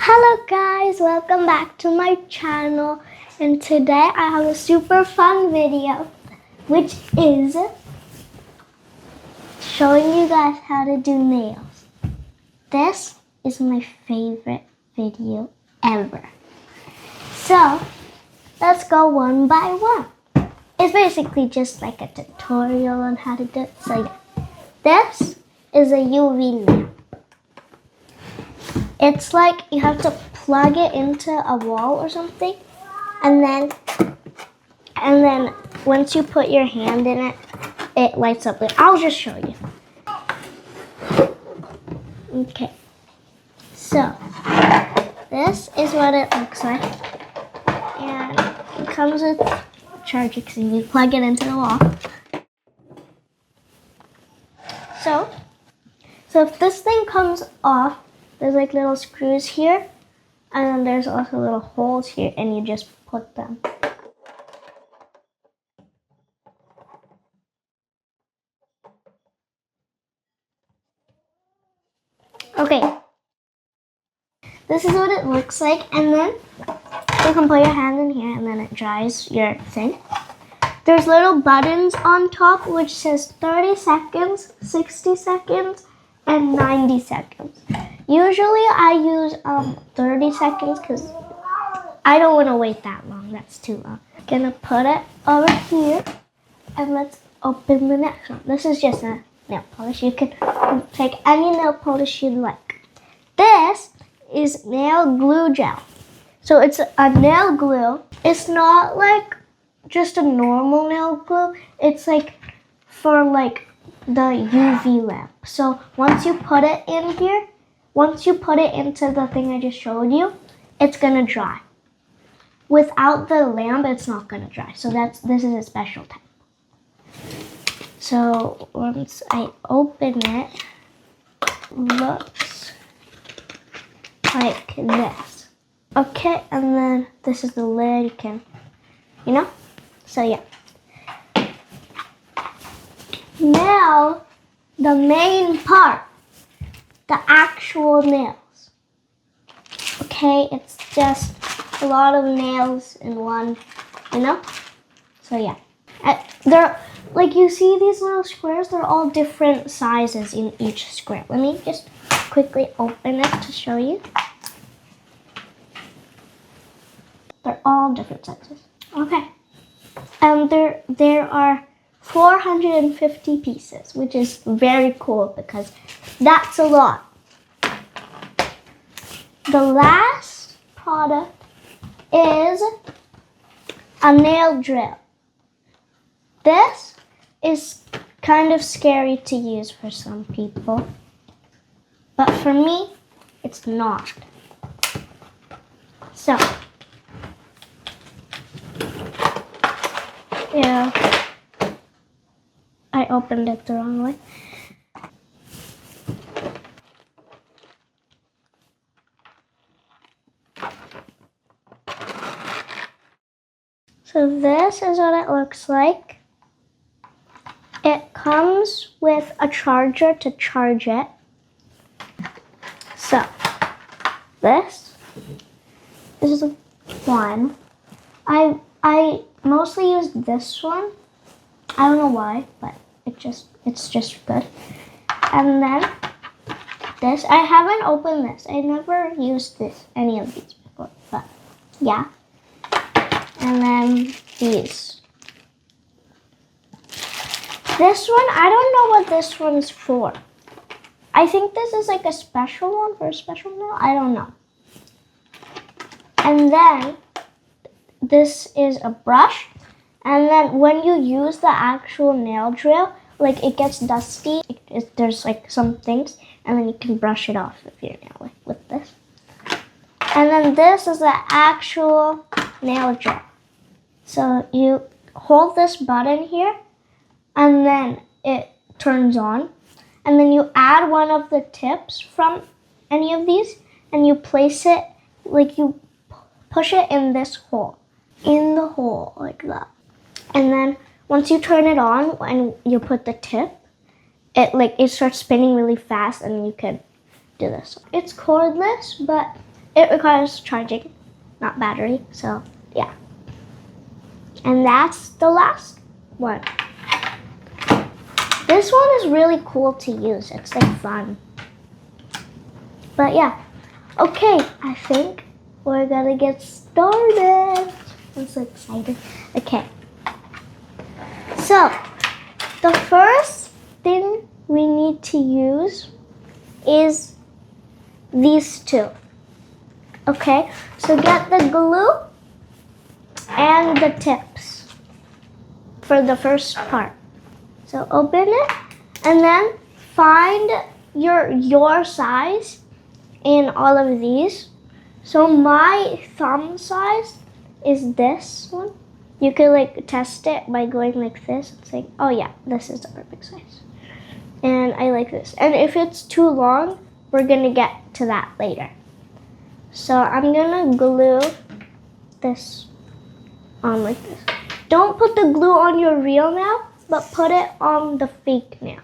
Hello guys, welcome back to my channel, and today I have a super fun video which is showing you guys how to do nails. This is my favorite video ever. So let's go one by one. It's basically just like a tutorial on how to do it. So yeah, this is a UV lamp. It's like you have to plug it into a wall or something, and then once you put your hand in it, it lights up. I'll just show you. Okay, so this is what it looks like, and it comes with charger because you plug it into the wall. So if this thing comes off, there's like little screws here, and then there's also little holes here, and you just put them. Okay, this is what it looks like, and then you can put your hand in here, and then it dries your thing. There's little buttons on top which says 30 seconds, 60 seconds, and 90 seconds. Usually I use 30 seconds because I don't want to wait that long. That's too long. I'm gonna put it over here, and let's open the next one. This is just a nail polish. You can take any nail polish you like. This is nail glue gel. So it's a nail glue. It's not like just a normal nail glue. It's like for like the UV lamp. So once you put it in here, once you put it into the thing I just showed you, it's gonna dry. Without the lamp, it's not gonna dry. So this is a special type. So once I open it, looks like this. Okay, and then this is the lid. You can, so yeah. Now, the main part, the actual nails. Okay, it's just a lot of nails in one, So yeah, they're like, you see these little squares, they're all different sizes in each square. Let me just quickly open it to show you. They're all different sizes. Okay, and there are 450 pieces, which is very cool because that's a lot. The last product is a nail drill. This is kind of scary to use for some people, but for me, it's not. So, yeah, I opened it the wrong way. So this is what it looks like. It comes with a charger to charge it. So this is one. I mostly use this one. I don't know why, but it's just good. And then this, I haven't opened this. I never used any of these before, but yeah. And then these. This one, I don't know what this one's for. I think this is like a special one for a special nail. I don't know. And then this is a brush. And then when you use the actual nail drill, like it gets dusty. There's like some things, and then you can brush it off of your nail with this. And then this is the actual nail drill. So you hold this button here, and then it turns on. And then you add one of the tips from any of these, and you place it, like you push it in this hole. In the hole, like that. And then once you turn it on and you put the tip, it starts spinning really fast, and you can do this. It's cordless, but it requires charging, not battery. So yeah. And that's the last one. This one is really cool to use. It's like fun. But yeah. Okay, I think we're gonna get started. I'm so excited. Okay. So, the first thing we need to use is these two. Okay, so get the glue and the tips for the first part. So open it and then find your size in all of these. So my thumb size is this one. You can like test it by going like this and saying, oh yeah, this is the perfect size. And I like this. And if it's too long, we're gonna get to that later. So I'm gonna glue this on like this. Don't put the glue on your real nail, but put it on the fake nail.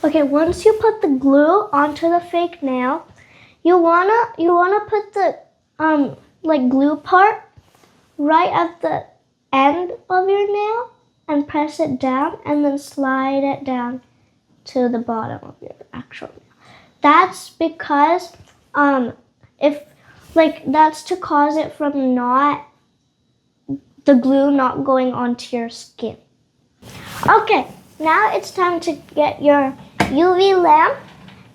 Okay, once you put the glue onto the fake nail, you wanna put the like glue part right at the end of your nail and press it down and then slide it down to the bottom of your actual nail. That's because that's to cause it from the glue not going onto your skin. Okay, now it's time to get your UV lamp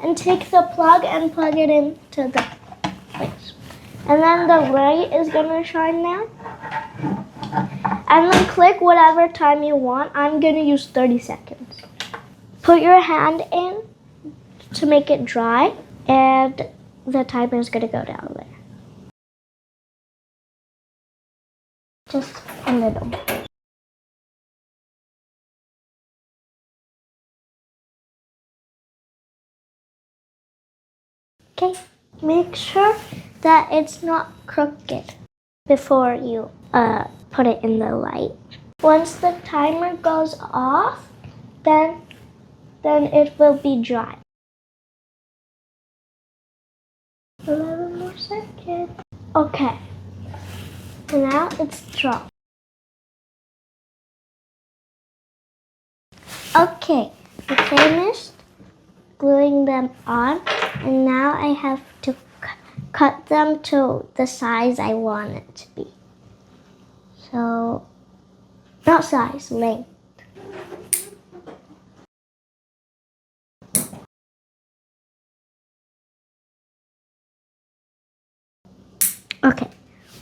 and take the plug and plug it into the place. And then the light is gonna shine now. And then click whatever time you want. I'm gonna use 30 seconds. Put your hand in to make it dry, and the timer is gonna go down there. Just a little. Okay, make sure that it's not crooked before you put it in the light. Once the timer goes off, then it will be dry. 11 more seconds. Okay, now it's dry. Okay, I finished gluing them on, and now I have to cut them to the size I want it to be. So, not size, length. Okay,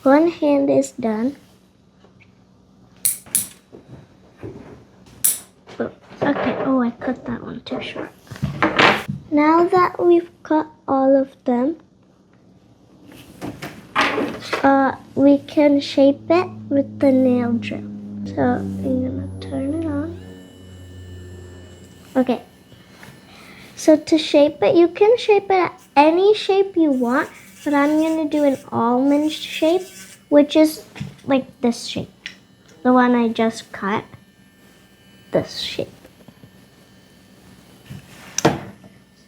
one hand is done. Okay, oh, I cut that one too short. Now that we've cut all of them, we can shape it with the nail drill. So I'm gonna turn it on. Okay. So to shape it, you can shape it at any shape you want, but I'm gonna do an almond shape, which is like this shape. The one I just cut. This shape.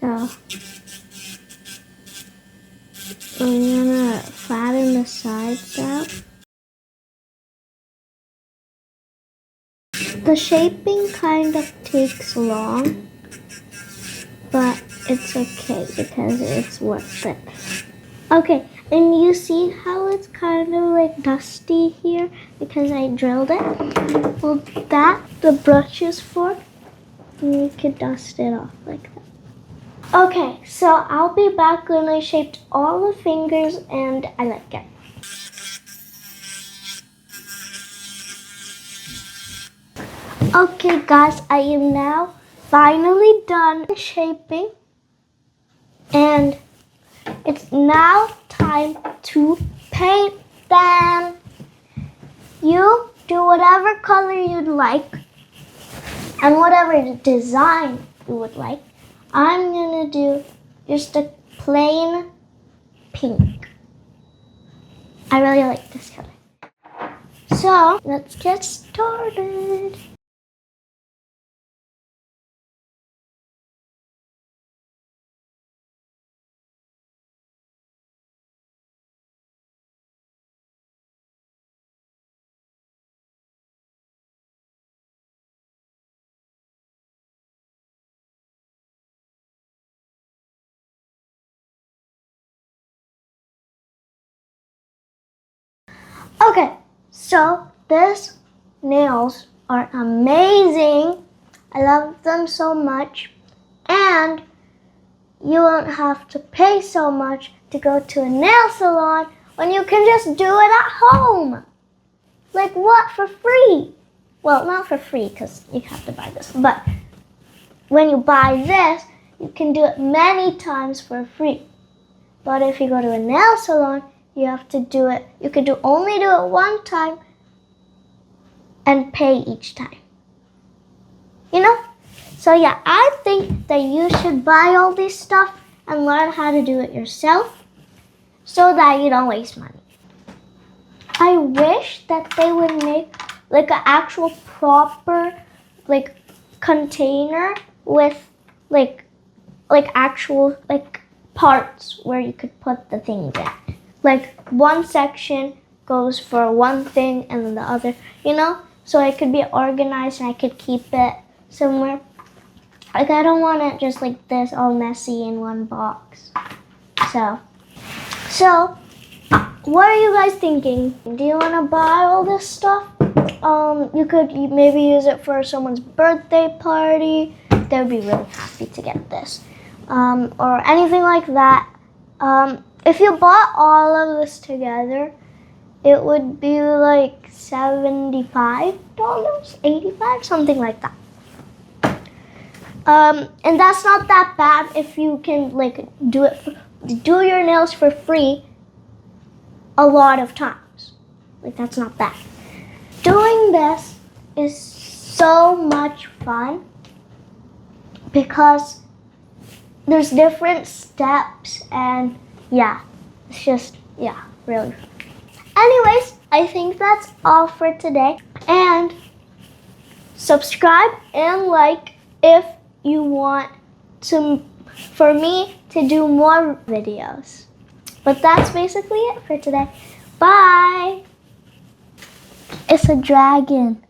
So I'm gonna flatten the sides out. The shaping kind of takes long, but it's okay because it's worth it. Okay, and you see how it's kind of like dusty here because I drilled it? Well, that the brush is for, and you can dust it off like that. Okay, so I'll be back when I shaped all the fingers and I like it. Okay guys, I am now finally done shaping, and it's now time to paint them. You do whatever color you'd like and whatever design you would like. I'm gonna do just a plain pink. I really like this color. So let's get started. Okay, so these nails are amazing. I love them so much. And you won't have to pay so much to go to a nail salon when you can just do it at home. Like what? For free? Well, not for free because you have to buy this. But when you buy this, you can do it many times for free. But if you go to a nail salon, you have to do it. You could only do it one time and pay each time. You know? So yeah, I think that you should buy all this stuff and learn how to do it yourself so that you don't waste money. I wish that they would make like an actual proper like container with like actual like parts where you could put the things in. Like one section goes for one thing and then the other, you know? So it could be organized and I could keep it somewhere. Like I don't want it just like this all messy in one box. So what are you guys thinking? Do you want to buy all this stuff? You could maybe use it for someone's birthday party. They'd be really happy to get this. Or anything like that. If you bought all of this together, it would be like $75, $85, something like that. And that's not that bad if you can like do your nails for free a lot of times. Like that's not bad. Doing this is so much fun because there's different steps and yeah, it's just, yeah, really fun. Anyways, I think that's all for today. And subscribe and like if you want for me to do more videos. But that's basically it for today. Bye! It's a dragon.